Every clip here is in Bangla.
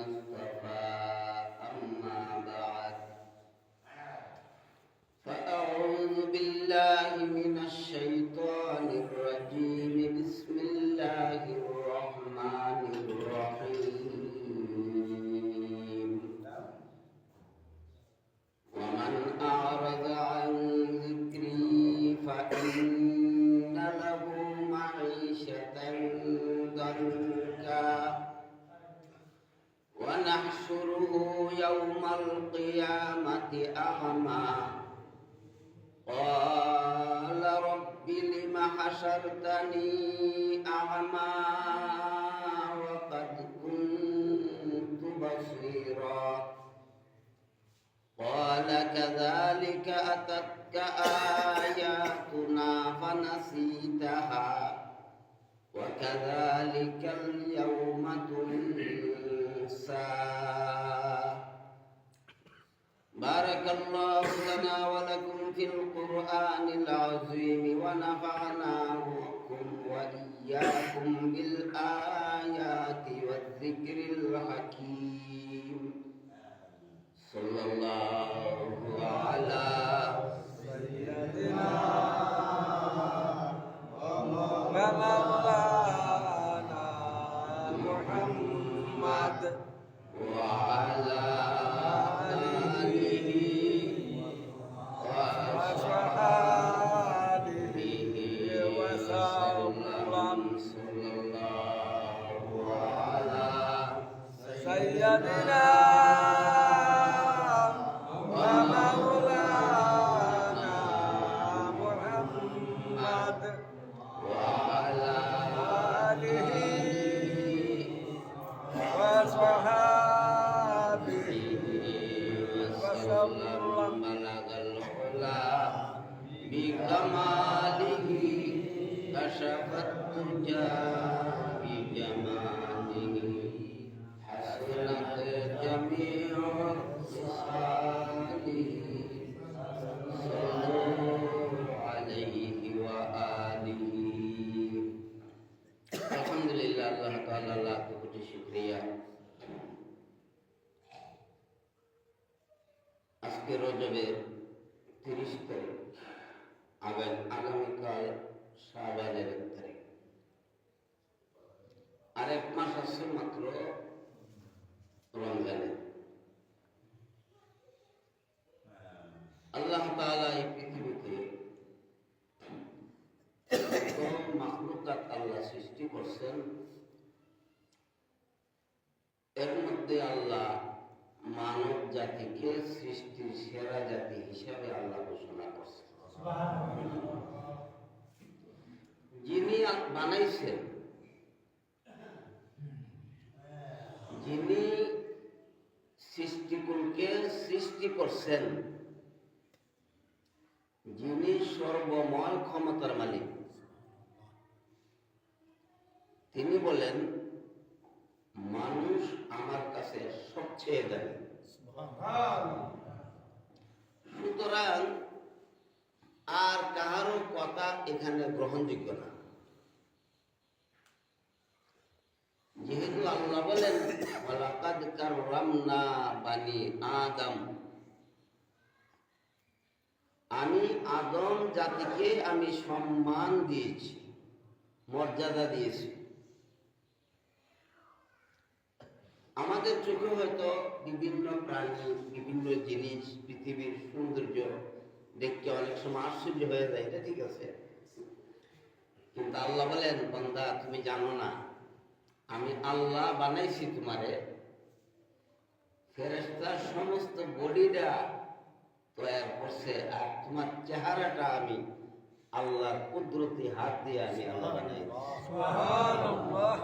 اصطفى أما بعد فأعوذ بالله من الشيطان الرجيم بسم الله الرحمن الرحيم ومن أعرض عن ذكري فإن له معيشة ضنكا ونحشره يوم القيامة أعمى قال رب لم حشرتني أعمى وقد كنت بصيرا قال كذلك أتتك آياتنا فنسيتها وكذلك اليوم تنسى بارك الله لنا ولكم في القرآن العظيم ونفعناكم وإياكم بالآيات والذكر الحكيم صلى الله على سيدنا ومولانا محمد وعلى آله وصحبه وسلم صلى الله على سيدنا ومولانا محمد وعلى آله وصحبه وسلم بلغ العلا بكماله كشف الدجى بجماله حسنت جميع خصاله صلوا عليه وآله আলহামদুলিল্লাহ আল্লাহ তাআলা লাখ কোটি শুকরিয়া আজকে রজবের 30 তারিখ আগামীকাল শাবানের 1 তারিখ আর এক মাস আছে মাত্র রমজানে আল্লাহ তাআলা এই পৃথিবীতে কত মাখলুকাত আল্লাহ সৃষ্টি করছেন এর মধ্যে আল্লাহ মানব জাতিকে সৃষ্টির সেরা জাতি হিসাবে আল্লাহ ঘোষণা করছেন যিনি বানাইছেন যিনি সৃষ্টিকুলকে সৃষ্টি করছেন যিনি সর্বময় ক্ষমতার মালিক তিনি বলেন মানুষ আমার কাছে সবচেয়ে দামি সুতরাং আর কাহারও কথা এখানে গ্রহণযোগ্য না যেহেতু আল্লাহ বলেন ওয়ালাকাদ কাররামনা বানি আদম আমি আদম জাতিকে আমি সম্মান দিয়েছি মর্যাদা দিয়েছি আমাদের চোখে হয়তো বিভিন্ন প্রাণী বিভিন্ন জিনিস পৃথিবীর সৌন্দর্য দেখতে অনেক সময় আশ্চর্য হয়ে যায় এটা ঠিক আছে কিন্তু আল্লাহ বলেন বান্দা তুমি জানো না আমি আল্লাহ বানাইছি তোমারে ফেরেশতার সমস্ত বডিটা তৈরি করছে আর তোমার চেহারাটা আমি আল্লাহর কুদরতি হাত দিয়ে আমি আল্লাহ বানাই সুবহানাল্লাহ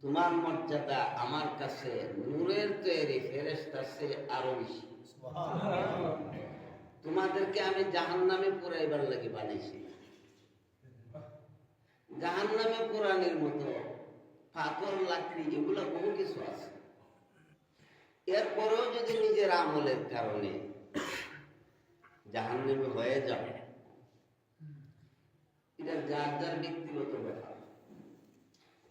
তোমার মর্যাদা আমার কাছে নূরের তৈরি ফেরেশতার চেয়ে আরো বেশি তোমাদেরকে আমি জাহান্নামে পুরাইবার লাগি বানাইছি জাহান্নামে পুরানের মতো পাথর লাকড়ি এগুলো বহু কিছু আছে এরপরেও যদি নিজের আমলের কারণে জাহান্নামে হয়ে যাবে এটা যার যার ব্যক্তিগত ব্যাপার।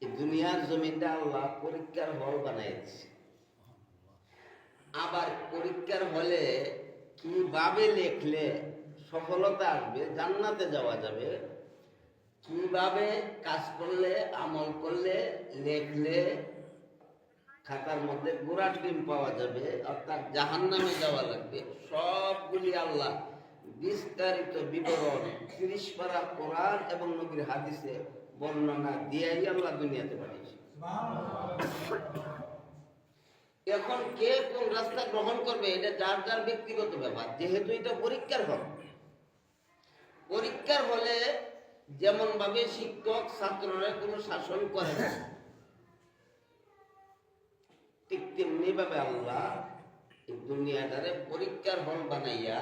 এই দুনিয়ার জমিনটা আল্লাহ পরীক্ষার হল বানাইছে। আবার পরীক্ষার হলে কিভাবে লেখলে সফলতা আসবে, জান্নাতে যাওয়া যাবে, কিভাবে কাজ করলে, আমল করলে, লেখলে খাতার মধ্যে গোড়া ডিম পাওয়া যাবে, অর্থাৎ জাহান্নামে যাওয়া লাগবে, সবগুলি আল্লাহ বিস্তারিত বিবরণ 30 পারা কোরআন এবং নবীর হাদিসে বর্ণনা দিয়েই আল্লাহ দুনিয়াতে পাঠিয়েছে। এখন কে কোন রাস্তা গ্রহণ করবে এটা যার যার ব্যক্তিগত ব্যাপার। যেহেতু এটা পরীক্ষার হল, পরীক্ষার হলে যেমন ভাবে শিক্ষক ছাত্ররা কোনো শাসন করে না, ঠিক তেমনি ভাবে আল্লাহ এই দুনিয়াটারে পরীক্ষার হল বানাইয়া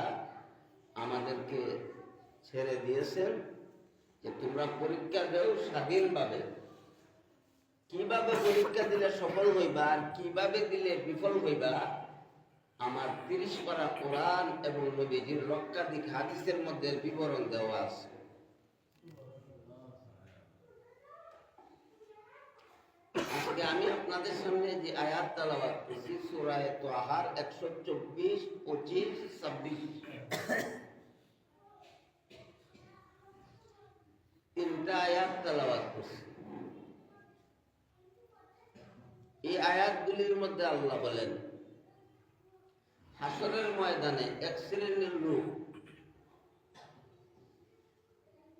আমাদেরকে ছেড়ে দিয়েছেন যে তোমরা পরীক্ষা দাও স্বাধীনভাবে। কিভাবে পরীক্ষা দিলে সফল হইবা আর কিভাবে দিলে বিফল হইবা আমার 30 পারা কোরআন এবং নবীজির লক্ষাধিক হাদিসের মধ্যে বিবরণ দেওয়া আছে। আজকে আমি আপনাদের সামনে যে আয়াত তেলাওয়াত করছি সূরা তাহার 124, 25, 26 তিনটা আয়াত তেলাওয়াত করছি। এই আয়াতগুলির মধ্যে আল্লাহ বলেন হাসরের ময়দানে এক শ্রেণীর লোক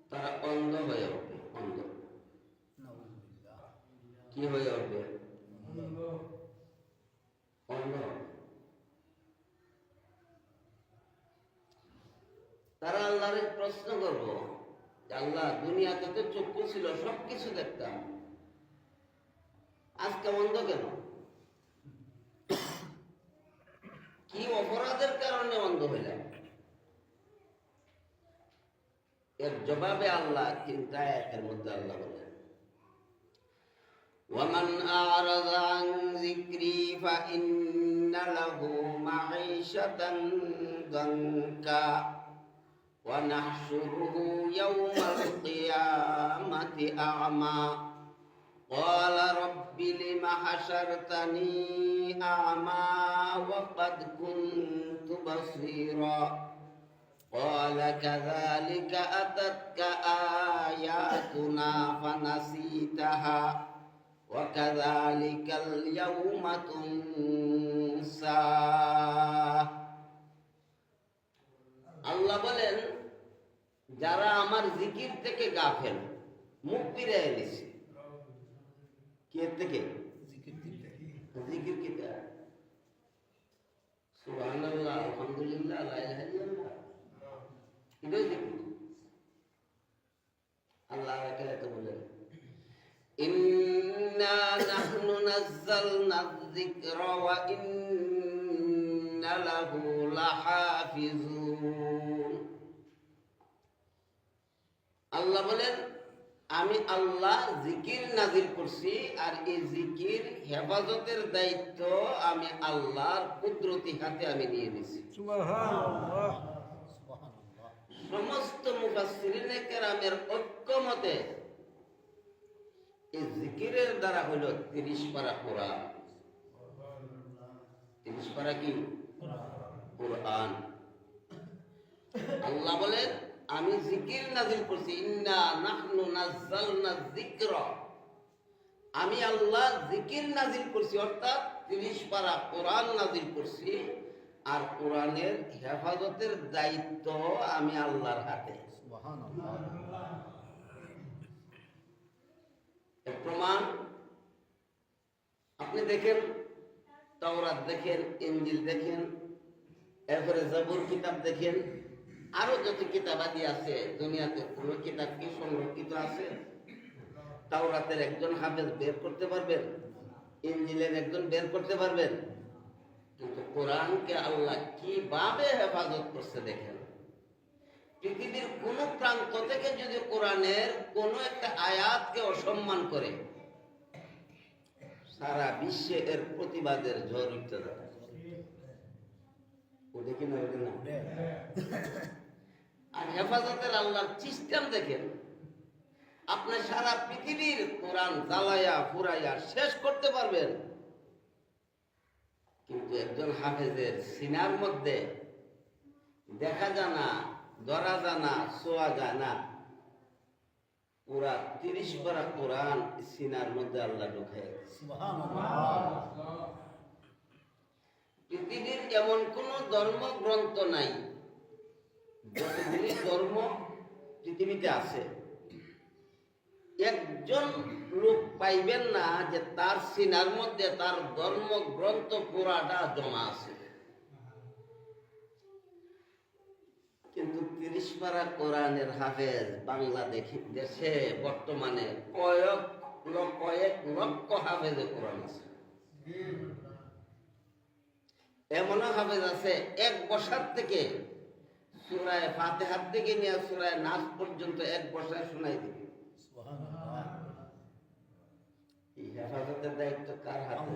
তারা অন্ধ হয়ে উঠবে। অন্ধ কি হয়ে উঠবে? অন্ধ। তারা আল্লাহরে প্রশ্ন করব, আল্লাহ দুনিয়াতে তো চক্ষু ছিল, সবকিছু দেখতাম, আজকে অন্ধ কেন? কি অপরাধের কারণে অন্ধ হইলাম? এর জবাবে আল্লাহ চিন্তা একের মধ্যে আল্লাহ বলেন وَمَنْ أَعْرَضَ عَنْ ذِكْرِي فَإِنَّ لَهُ مَعِيشَةً ضَنكًا وَنَحْشُرُهُ يَوْمَ الْقِيَامَةِ أَعْمَى قَالَ رَبِّ لِمَ حَشَرْتَنِي أَعْمَى وَقَدْ كُنْتُ بَصِيرًا قَالَ كَذَلِكَ أَتَتْكَ آيَاتُنَا فَنَسِيتَهَا وَكَذَلِكَ الْيَوْمَ تُنْسَى। আল্লাহ বলেন যারা আমার জিকির থেকে গাফেল, মুখ ফিরিয়ে এনেছে। কে থেকে? জিকির কিতা সুবহানাল্লাহ, আলহামদুলিল্লাহ, লা ইলাহা ইল্লাল্লাহ, এটাই জিকির। আল্লাহ একে বলেন ইন্না নাহনু নাযালনা যিকরা ওয়া ইন্না লাহু লাহাফিজুন। আল্লাহ বলেন আমি আল্লাহ জিকির নাজিল করছি, আর এই জিকির হেফাজতের দায়িত্ব আমি আল্লাহর কুদরতি হাতে আমি নিয়ে নিয়েছি। সুবহানাল্লাহ। সমস্ত মুফাসসিরিনে কেরামের ঐক্যমতে এই জিকিরের দ্বারা হলো 30 পারা কোরআন। 30 পারা কি? কোরআন। আল্লাহ বলেন আমি জিকির নাজিল করছি, ইন্না নাহনু নাযালনা যিকরা, আমি আল্লাহ জিকির নাজিল করছি, অর্থাৎ 30 পারা কোরআন নাজিল করছি, আর কোরআনের হেফাজতের দায়িত্ব আমি আল্লাহর হাতে। এর প্রমাণ আপনি দেখেন, তাওরাত দেখেন, ইনজিল দেখেন, এরপরে জাবুর কিতাব দেখেন, আরো যত কিতাবাদি আছে দুনিয়াতে, কোন কিতাব কি সংরক্ষিত আছে? তাওরাতের একজন হাফেজ বের করতে পারবেন? ইনজিলের একজন বের করতে পারবেন? কিন্তু কোরআনকে আল্লাহ কিভাবে হেফাজত করছে দেখেন। পৃথিবীর কোন প্রান্ত থেকে যদি কোরআনের কোন একটা আয়াতকে অসম্মান করে, সারা বিশ্বে এর প্রতিবাদের ঝড় উঠতে যাবে। দেখি না, আর হেফাজতের আল্লাহর সিস্টেম দেখেন। আপনি সারা পৃথিবীর কোরআন জ্বালাইয়া ফুরাইয়া শেষ করতে পারবেন, কিন্তু একজন হাফেজের সিনার মধ্যে দেখা যায় না, ধরা যায় না, ছোঁয়া যায় না, পুরা 30 পারা কোরআন সিনার মধ্যে আল্লাহ ঢুকায় দিয়েছে। পৃথিবীর এমন কোন ধর্মগ্রন্থ নাই, যতগুলি ধর্ম পৃথিবীতে আছে, একজন লোক পাইবেন না যে তার সিনার মধ্যে তার ধর্মগ্রন্থ পুরাটা জমা আছে। কিন্তু 30 পারা কোরআনের হাফেজ বাংলাদেশে বর্তমানে কয়েক লক্ষ হাফেজে কোরআন আছে। এমনও হাফেজ আছে এক বসার থেকে সূরায়ে ফাতিহা থেকে নিয়ে সূরায়ে নাস পর্যন্ত এক বসায় শোনাই দিবে। এই হেফাজতের দায়িত্ব কার হাতে?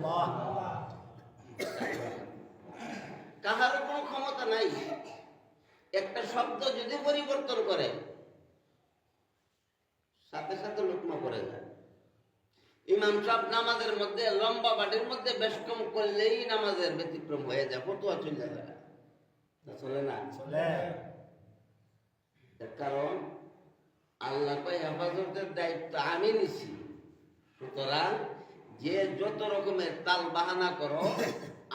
কাহার কোনো ক্ষমতা নাই। একটা শব্দ যদি পরিবর্তন করে সাথে সাথে লুকমা পড়ে যায়। ইমাম সাহেব নামাজের মধ্যে লম্বা বাটির মধ্যে বেশ কম করলেই নামাজের ব্যতিক্রম হয়ে যায়, ফতুয়া চলে যায়, চলে না? কারণ আল্লাহ কয় হেফাজতের দায়িত্ব আমি নিছি, সুতরাং যে যত রকমের তাল বাহানা করো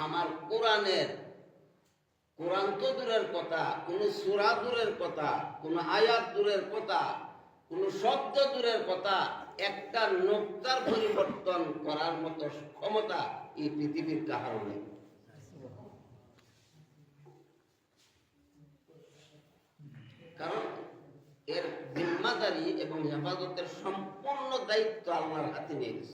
আমার কোরআন তো দূরের কথা, কোন সূরা দূরের কথা, কোন আয়াত দূরের কথা, কোন শব্দ দূরের কথা, একটা নোক্তার পরিবর্তন করার মতো ক্ষমতা এই পৃথিবীর কাহারও নেই। কারণ এর জিম্মাদারি এবং হেফাজতের সম্পূর্ণ দায়িত্ব আল্লাহর হাতে নিয়ে গেছে।